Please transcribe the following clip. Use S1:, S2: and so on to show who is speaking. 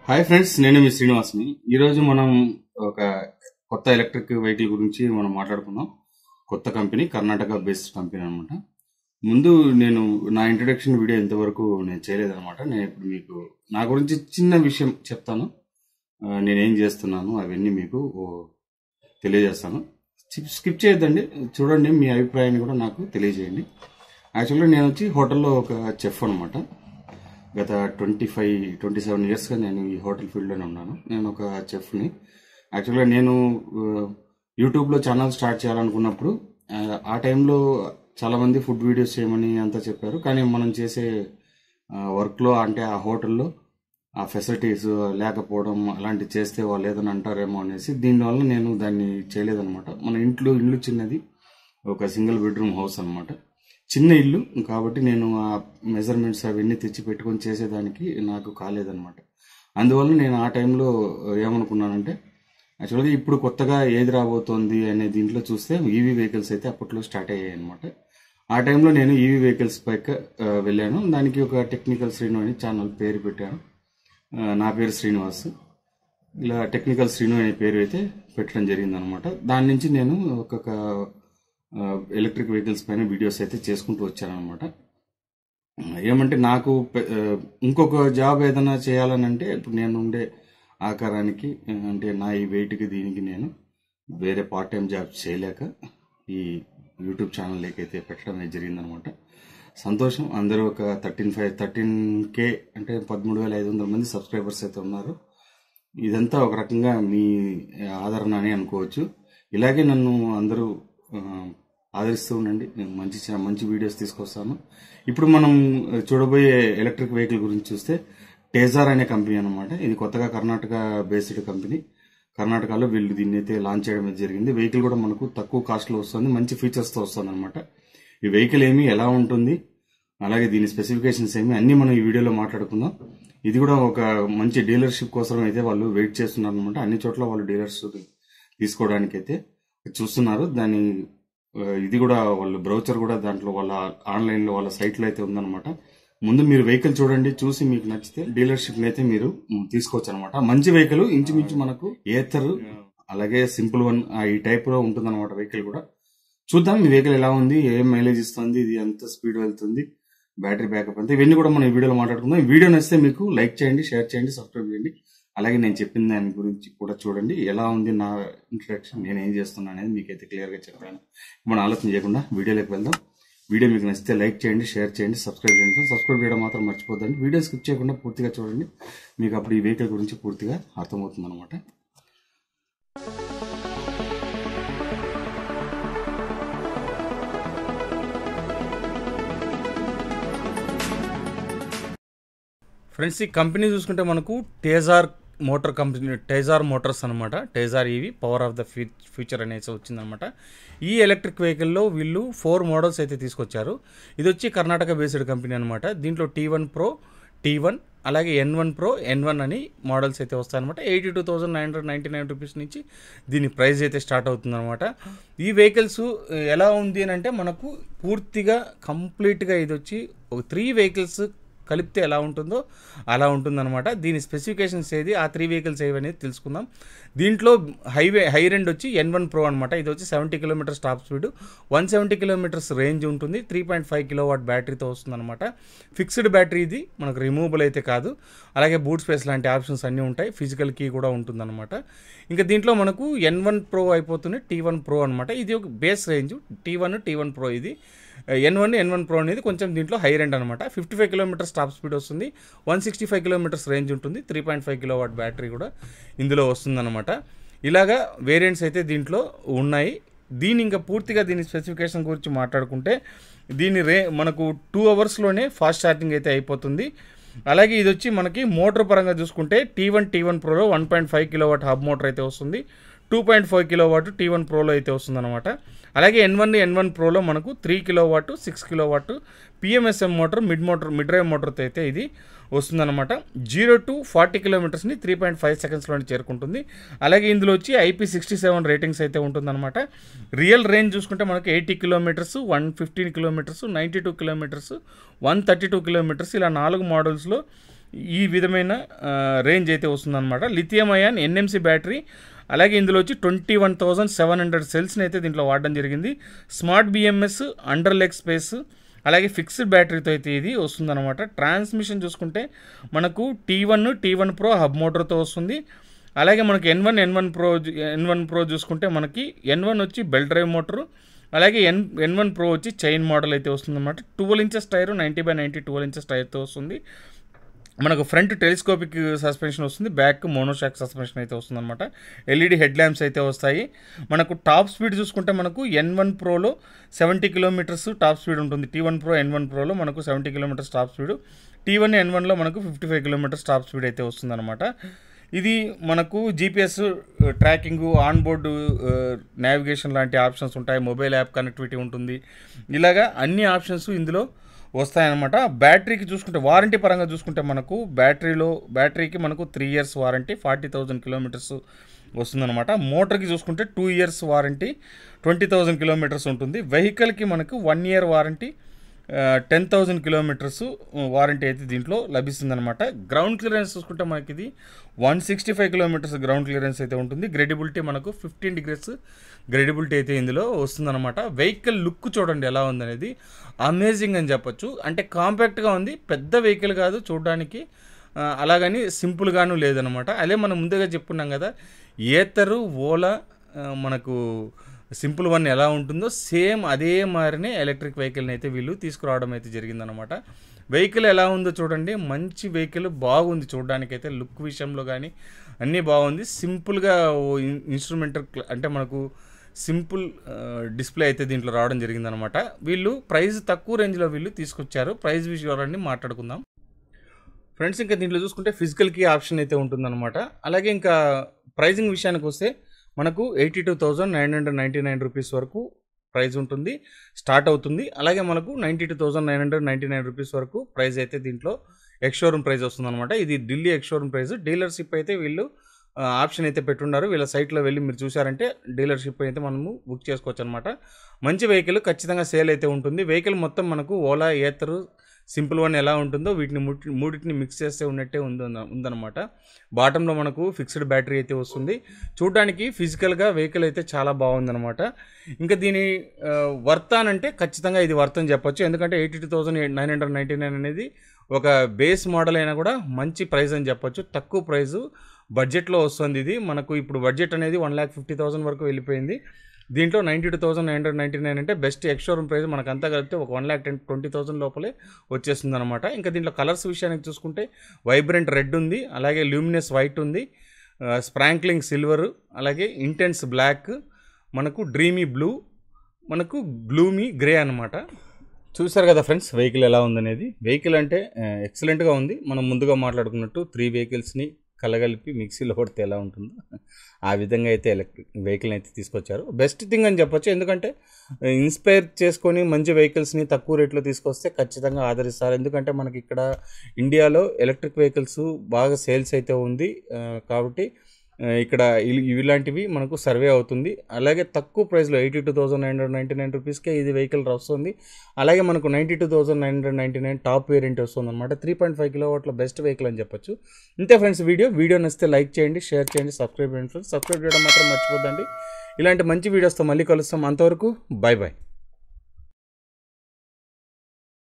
S1: Hi friends, నేను మీ శ్రీనివాస్ని. ఈరోజు మనం ఒక కొత్త ఎలక్ట్రిక్ వెహికల్ గురించి మనం మాట్లాడుకుందాం. కొత్త కంపెనీ, కర్ణాటక బేస్డ్ కంపెనీ అనమాట. ముందు నేను నా ఇంట్రడక్షన్ వీడియో ఇంతవరకు నేను చేయలేదన్నమాట. నేను ఇప్పుడు మీకు నా గురించి చిన్న విషయం చెప్తాను. నేనేం చేస్తున్నాను అవన్నీ మీకు తెలియజేస్తాను. స్కిప్ చేయొద్దండి, చూడండి. మీ అభిప్రాయాన్ని కూడా నాకు తెలియజేయండి. యాక్చువల్గా నేను వచ్చి హోటల్లో ఒక చెఫ్ అనమాట. గత 27 ఇయర్స్గా నేను ఈ హోటల్ ఫీల్డ్లోనే ఉన్నాను. నేను ఒక చెఫ్ని. యాక్చువల్గా నేను యూట్యూబ్లో ఛానల్ స్టార్ట్ చేయాలనుకున్నప్పుడు ఆ టైంలో చాలామంది ఫుడ్ వీడియోస్ చేయమని అంతా చెప్పారు. కానీ మనం చేసే వర్క్లో, అంటే ఆ హోటల్లో ఆ ఫెసిలిటీస్ లేకపోవడం, అలాంటివి చేస్తే వాళ్ళు ఏదైనా అంటారేమో అనేసి దీనివల్ల నేను దాన్ని చేయలేదన్నమాట. మన ఇల్లు చిన్నది, ఒక సింగిల్ బెడ్రూమ్ హౌస్ అనమాట. చిన్న ఇల్లు కాబట్టి నేను ఆ మెజర్మెంట్స్ అవన్నీ తెచ్చి పెట్టుకొని చేసేదానికి నాకు కాలేదన్నమాట. అందువల్ల నేను ఆ టైంలో ఏమనుకున్నానంటే, యాక్చువల్గా ఇప్పుడు కొత్తగా ఏది రాబోతోంది అనే దీంట్లో చూస్తే ఈవీ వెహికల్స్ అయితే అప్పట్లో స్టార్ట్ అయ్యాయి అనమాట. ఆ టైంలో నేను ఈవీ వెహికల్స్ పైకి వెళ్ళాను. దానికి ఒక టెక్నికల్ శ్రీను అని ఛానల్ పేరు పెట్టాను. నా పేరు శ్రీనివాస్. ఇలా టెక్నికల్ శ్రీను అనే పేరు అయితే పెట్టడం జరిగిందనమాట. దాని నుంచి నేను ఒక్కొక్క ఎలక్ట్రిక్ వెహికల్స్ పైన వీడియోస్ అయితే చేసుకుంటూ వచ్చానమాట. ఏమంటే నాకు ఇంకొక జాబ్ ఏదైనా చేయాలని అంటే, ఇప్పుడు నేను ఉండే ఆకారానికి, అంటే నా ఈ వెయిట్కి దీనికి నేను వేరే పార్ట్ టైం జాబ్ చేయలేక ఈ యూట్యూబ్ ఛానల్ అయితే పెట్టడం అనేది జరిగిందనమాట. సంతోషం. అందరూ ఒక 13K అంటే 13,500 మంది సబ్స్క్రైబర్స్ అయితే ఉన్నారు. ఇదంతా ఒక రకంగా మీ ఆదరణ అని అనుకోవచ్చు. ఇలాగే నన్ను అందరూ ఆదరిస్తూ ఉండండి. నేను మంచి వీడియోస్ తీసుకొస్తాను. ఇప్పుడు మనం చూడబోయే ఎలక్ట్రిక్ వెహికల్ గురించి చూస్తే టేజార్ అనే కంపెనీ అనమాట. ఇది కొత్తగా కర్ణాటక బేస్డ్ కంపెనీ. కర్ణాటకలో వీళ్ళు దీన్ని అయితే లాంచ్ చేయడం జరిగింది. వెహికల్ కూడా మనకు తక్కువ కాస్ట్లో వస్తుంది, మంచి ఫీచర్స్తో వస్తుంది అనమాట. ఈ వెహికల్ ఎలా ఉంటుంది, అలాగే దీని స్పెసిఫికేషన్స్ అన్నీ మనం ఈ వీడియోలో మాట్లాడుకుందాం. ఇది కూడా ఒక మంచి డీలర్షిప్ కోసం అయితే వాళ్ళు వెయిట్ చేస్తున్నారు అనమాట. అన్ని చోట్ల వాళ్ళు డీలర్స్ తీసుకోవడానికి అయితే చూస్తున్నారు. దాని ఇది కూడా వాళ్ళు బ్రౌచర్ కూడా దాంట్లో వాళ్ళ ఆన్లైన్లో వాళ్ళ సైట్లో అయితే ఉందన్నమాట. ముందు మీరు వెహికల్ చూడండి, చూసి మీకు నచ్చితే డీలర్షిప్ అయితే మీరు తీసుకోవచ్చు అనమాట. మంచి వెహికల్, ఇంచుమించు మనకు ఏథర్ అలాగే సింపుల్ వన్ ఈ టైప్ లో ఉంటుంది అనమాట. వెహికల్ కూడా చూద్దాం. మీ వెహికల్ ఎలా ఉంది, ఏం మైలేజ్ ఇస్తుంది, ఇది ఎంత స్పీడ్ వెళ్తుంది, బ్యాటరీ బ్యాకప్ అంతా, ఇవన్నీ కూడా మనం ఈ వీడియోలో మాట్లాడుకుందాం. ఈ వీడియో నచ్చితే మీకు లైక్ చేయండి, షేర్ చేయండి, సబ్స్క్రైబ్ చేయండి. అలాగే నేను చెప్పిన దాని గురించి కూడా చూడండి. ఎలా ఉంది నా ఇంట్రడక్షన్, నేను ఏం చేస్తున్నా అనేది మీకైతే క్లియర్గా చెప్పాను. మనం ఆలోచన చేయకుండా వీడియోలోకి వెళ్దాం. వీడియో మీకు నచ్చితే లైక్ చేయండి, షేర్ చేయండి, సబ్స్క్రైబ్ చేయండి. సబ్స్క్రైబ్ చేయడం మాత్రం మర్చిపోద్దండి. వీడియో స్కిప్ చేయకుండా పూర్తిగా చూడండి. మీకు అప్పుడు ఈ వెహికల్ గురించి పూర్తిగా అర్థమవుతుంది అనమాట. ఫ్రెండ్స్, ఈ కంపెనీ చూసుకుంటే మనకు Tezar motor company, Tezar motors అనమాట. Tezar EV power of the future అనేసి వచ్చిందనమాట. ఈ ఎలక్ట్రిక్ వెహికల్లో వీళ్ళు 4 మోడల్స్ అయితే తీసుకొచ్చారు. ఇది వచ్చి కర్ణాటక బేస్డ్ కంపెనీ అనమాట. దీంట్లో T1 Pro, T1 అలాగే N1 Pro, N1 అని మోడల్స్ అయితే వస్తాయన్నమాట. 82,999 రూపీస్ నుంచి దీని ప్రైస్ అయితే స్టార్ట్ అవుతుందన్నమాట. ఈ వెహికల్స్ ఎలా ఉంది అని అంటే, మనకు పూర్తిగా కంప్లీట్గా ఇది వచ్చి ఒక 3 వెహికల్స్ కలిపితే ఎలా ఉంటుందో అలా ఉంటుందన్నమాట. దీని స్పెసిఫికేషన్స్ ఏది, ఆ 3 వెహికల్స్ ఏవనేది తెలుసుకుందాం. దీంట్లో హై రెండ్ వచ్చి N1 Pro అనమాట. ఇది వచ్చి 70 kilometres top speed, 170 kilometres range ఉంటుంది. 3.5 కిలోవాట్ బ్యాటరీతో వస్తుందన్నమాట. ఫిక్స్డ్ బ్యాటరీ, ఇది మనకు రిమూవబుల్ అయితే కాదు. అలాగే బూట్ స్పేస్ లాంటి ఆప్షన్స్ అన్నీ ఉంటాయి. ఫిజికల్ కీ కూడా ఉంటుందన్నమాట. ఇంకా దీంట్లో మనకు N1 Pro అయిపోతుంది, T1 Pro అనమాట. ఇది ఒక బేస్ రేంజ్. T1 Pro ఇది. N1 Pro అనేది కొంచెం దీంట్లో హై రెండ్ అనమాట. 55 కిలోమీటర్స్ టాప్ స్పీడ్ వస్తుంది, 165 కిలోమీటర్స్ రేంజ్ ఉంటుంది. 3.5 కిలోవాట్ బ్యాటరీ కూడా ఇందులో వస్తుందన్నమాట. ఇలాగా వేరియంట్స్ అయితే దీంట్లో ఉన్నాయి. ఇంకా పూర్తిగా దీని స్పెసిఫికేషన్ గురించి మాట్లాడుకుంటే, దీని మనకు 2 అవర్స్లోనే ఫాస్ట్ ఛార్జింగ్ అయితే అయిపోతుంది. అలాగే ఇది వచ్చి మనకి మోటార్ పరంగా చూసుకుంటే T1 Proలో 1.5 కిలోవాట్ హబ్ మోటార్ అయితే వస్తుంది. 2.5 కిలోవాట్ T1 Proలో అయితే వస్తుందన్నమాట. అలాగే N1 Proలో మనకు 3 kilowatt, 6 kilowatt PMSM motor, mid drive మోటార్తో అయితే ఇది వస్తుందన్నమాట. 0 to 40 కిలోమీటర్స్ని 3.5 సెకండ్స్లోనే చేరుకుంటుంది. అలాగే ఇందులో వచ్చి IP67 రేటింగ్స్ అయితే ఉంటుందన్నమాట. రియల్ రేంజ్ చూసుకుంటే మనకు 80 కిలోమీటర్స్, 115 కిలోమీటర్స్, 92 కిలోమీటర్స్, 132 కిలోమీటర్స్, ఇలా 4 మోడల్స్లో
S2: ఈ విధమైన రేంజ్ అయితే వస్తుందన్నమాట. లిథియం అయాన్ ఎన్ఎంసి బ్యాటరీ, అలాగే ఇందులో వచ్చి 21,700 సెల్స్ని అయితే దీంట్లో వాడడం జరిగింది. Smart BMS, under leg space, అలాగే ఫిక్స్డ్ బ్యాటరీతో అయితే ఇది వస్తుందన్నమాట. ట్రాన్స్మిషన్ చూసుకుంటే మనకు T1 Pro హబ్ మోటార్తో వస్తుంది. అలాగే మనకి N1 Pro చూసుకుంటే మనకి N1 వచ్చి బెల్ట్ డ్రైవ్ మోటరు, అలాగే N1 Pro వచ్చి చైన్ మోడల్ అయితే వస్తుందన్నమాట. 12 ఇంచెస్ టైర్, 90/90 12 ఇంచెస్ టైర్తో వస్తుంది. మనకు ఫ్రంట్ టెలిస్కోపిక్ సస్పెన్షన్ వస్తుంది, బ్యాక్ మోనోషాక్ సస్పెన్షన్ అయితే వస్తుందన్నమాట. ఎల్ఈడి హెడ్ ల్యాంప్స్ అయితే వస్తాయి. మనకు టాప్ స్పీడ్ చూసుకుంటే మనకు N1 Proలో 70 కిలోమీటర్స్ టాప్ స్పీడ్ ఉంటుంది. T1 Pro N1 Proలో మనకు 70 కిలోమీటర్స్ టాప్ స్పీడ్, T1 N1లో మనకు 55 కిలోమీటర్స్ టాప్ స్పీడ్ అయితే వస్తుందన్నమాట. ఇది మనకు GPS tracking, on board navigation లాంటి ఆప్షన్స్ ఉంటాయి, మొబైల్ యాప్ కనెక్టివిటీ ఉంటుంది. ఇలాగా అన్ని ఆప్షన్స్ ఇందులో వస్తాయన్నమాట. బ్యాటరీకి చూసుకుంటే వారంటీ పరంగా చూసుకుంటే మనకు బ్యాటరీకి మనకు 3 ఇయర్స్ వారంటీ, 40,000 కిలోమీటర్స్ వస్తుందన్నమాట. మోటార్కి చూసుకుంటే 2 ఇయర్స్ వారంటీ, 20,000 కిలోమీటర్స్ ఉంటుంది. వెహికల్కి మనకు 1 ఇయర్ వారంటీ, 10,000 కిలోమీటర్స్ వారంటీ అయితే దీంట్లో లభిస్తుందన్నమాట. గ్రౌండ్ క్లియరెన్స్ చూసుకుంటే మనకి ఇది 165 కిలోమీటర్స్ గ్రౌండ్ క్లియరెన్స్ అయితే ఉంటుంది. గ్రేడబిలిటీ మనకు 15 డిగ్రీస్ గ్రేడబిలిటీ అయితే ఇందులో వస్తుందన్నమాట. వెహికల్ లుక్ చూడండి ఎలా ఉందనేది, అమేజింగ్ అని చెప్పొచ్చు. అంటే కాంపాక్ట్గా ఉంది, పెద్ద వెహికల్ కాదు చూడడానికి, అలాగని సింపుల్గాను లేదనమాట. అదే మనం ముందుగా చెప్పుకున్నాం కదా, ఏతరు ఓలా మనకు సింపుల్ వన్ ఎలా ఉంటుందో సేమ్ అదే మారినే ఎలక్ట్రిక్ వెహికల్ని అయితే వీళ్ళు తీసుకురావడం అయితే జరిగిందనమాట. వెహికల్ ఎలా ఉందో చూడండి, మంచి వెహికల్, బాగుంది చూడడానికైతే, లుక్ విషయంలో కానీ అన్నీ బాగుంది. సింపుల్గా ఇన్స్ట్రుమెంటల్ అంటే మనకు సింపుల్ డిస్ప్లే అయితే దీంట్లో రావడం జరిగిందనమాట. వీళ్ళు ప్రైస్ తక్కువ రేంజ్లో వీళ్ళు తీసుకొచ్చారు. ప్రైస్ విషయాలన్నీ మాట్లాడుకుందాం ఫ్రెండ్స్. ఇంకా దీంట్లో చూసుకుంటే ఫిజికల్ కీ ఆప్షన్ అయితే ఉంటుందన్నమాట. అలాగే ఇంకా ప్రైజింగ్ విషయానికి వస్తే మనకు 82,999 రూపీస్ వరకు ప్రైస్ ఉంటుంది, స్టార్ట్ అవుతుంది. అలాగే మనకు 92,999 రూపీస్ వరకు ప్రైస్ అయితే దీంట్లో ఎక్స్షోరూమ్ ప్రైస్ వస్తుందన్నమాట. ఇది ఢిల్లీ ఎక్స్షోరూమ్ ప్రైస్. డీలర్షిప్ అయితే వీళ్ళు ఆప్షన్ అయితే పెట్టున్నారు. వీళ్ళ సైట్లో వెళ్ళి మీరు చూసారంటే డీలర్షిప్ అయితే మనము బుక్ చేసుకోవచ్చు అనమాట. మంచి వెహికల్ ఖచ్చితంగా సేల్ అయితే ఉంటుంది. వెహికల్ మొత్తం మనకు ఓలా, ఏతరు, సింపుల్ వన్ ఎలా ఉంటుందో వీటిని మూడింటిని మిక్స్ చేస్తే ఉన్నట్టే ఉందన్నమాట. బాటంలో మనకు ఫిక్స్డ్ బ్యాటరీ అయితే వస్తుంది. చూడడానికి ఫిజికల్గా వెహికల్ అయితే చాలా బాగుందన్నమాట. ఇంకా దీని వర్త్ అంటే ఖచ్చితంగా ఇది వర్త్ అని చెప్పొచ్చు. ఎందుకంటే 82,999 అనేది ఒక బేస్ మోడల్ అయినా కూడా మంచి ప్రైస్ అని చెప్పొచ్చు. తక్కువ ప్రైజు బడ్జెట్లో వస్తుంది ఇది. మనకు ఇప్పుడు బడ్జెట్ అనేది 1,50,000 వరకు వెళ్ళిపోయింది. దీంట్లో 92,999 అంటే బెస్ట్ ఎక్స్షోరూమ్ ప్రైస్ మనకంతా కలిపితే ఒక 1,20,000 లోపలే వచ్చేస్తుంది అనమాట. ఇంకా దీంట్లో కలర్స్ విషయానికి చూసుకుంటే వైబ్రెంట్ రెడ్ ఉంది, అలాగే లూమినస్ వైట్ ఉంది, స్ప్రాంక్లింగ్ సిల్వర్, అలాగే ఇంటెన్స్ బ్లాక్, మనకు డ్రీమీ బ్లూ, మనకు గ్లూమీ గ్రే అనమాట. చూసారు కదా ఫ్రెండ్స్ వెహికల్ ఎలా ఉందనేది. వెహికల్ అంటే ఎక్సలెంట్గా ఉంది. మనం ముందుగా మాట్లాడుకున్నట్టు 3 వెహికల్స్ని కలగలిపి మిక్సీలో కొడితే ఎలా ఉంటుందో ఆ విధంగా అయితే ఎలక్ట్రిక్ వెహికల్ని అయితే తీసుకొచ్చారు. బెస్ట్ థింగ్ అని చెప్పొచ్చు. ఎందుకంటే ఇన్స్పైర్ చేసుకొని మంచి వెహికల్స్ని తక్కువ రేట్లో తీసుకొస్తే ఖచ్చితంగా ఆదరిస్తారు. ఎందుకంటే మనకి ఇక్కడ ఇండియాలో ఎలక్ట్రిక్ వెహికల్స్ బాగా సేల్స్ అయితే ఉంది కాబట్టి ఇక్కడ ఇలాంటివి మనకు సర్వే అవుతుంది. అలాగే తక్కువ ప్రైస్లో 82,999 రూపీస్కే ఇది వెహికల్ వస్తుంది. అలాగే మనకు 92,999 టాప్ వేరియంట్ వస్తుంది అనమాట. 3.5 కిలోవాట్ల బెస్ట్ వెహికల్ అని చెప్పొచ్చు. ఇంతే ఫ్రెండ్స్ వీడియో నచ్చితే లైక్ చేయండి, షేర్ చేయండి, సబ్స్క్రైబ్ చేయండి ఫ్రెండ్స్. సబ్స్క్రైబ్ చేయడం మాత్రం మర్చిపోద్దండి. ఇలాంటి మంచి వీడియోస్తో మళ్ళీ కలుస్తాం. అంతవరకు బై.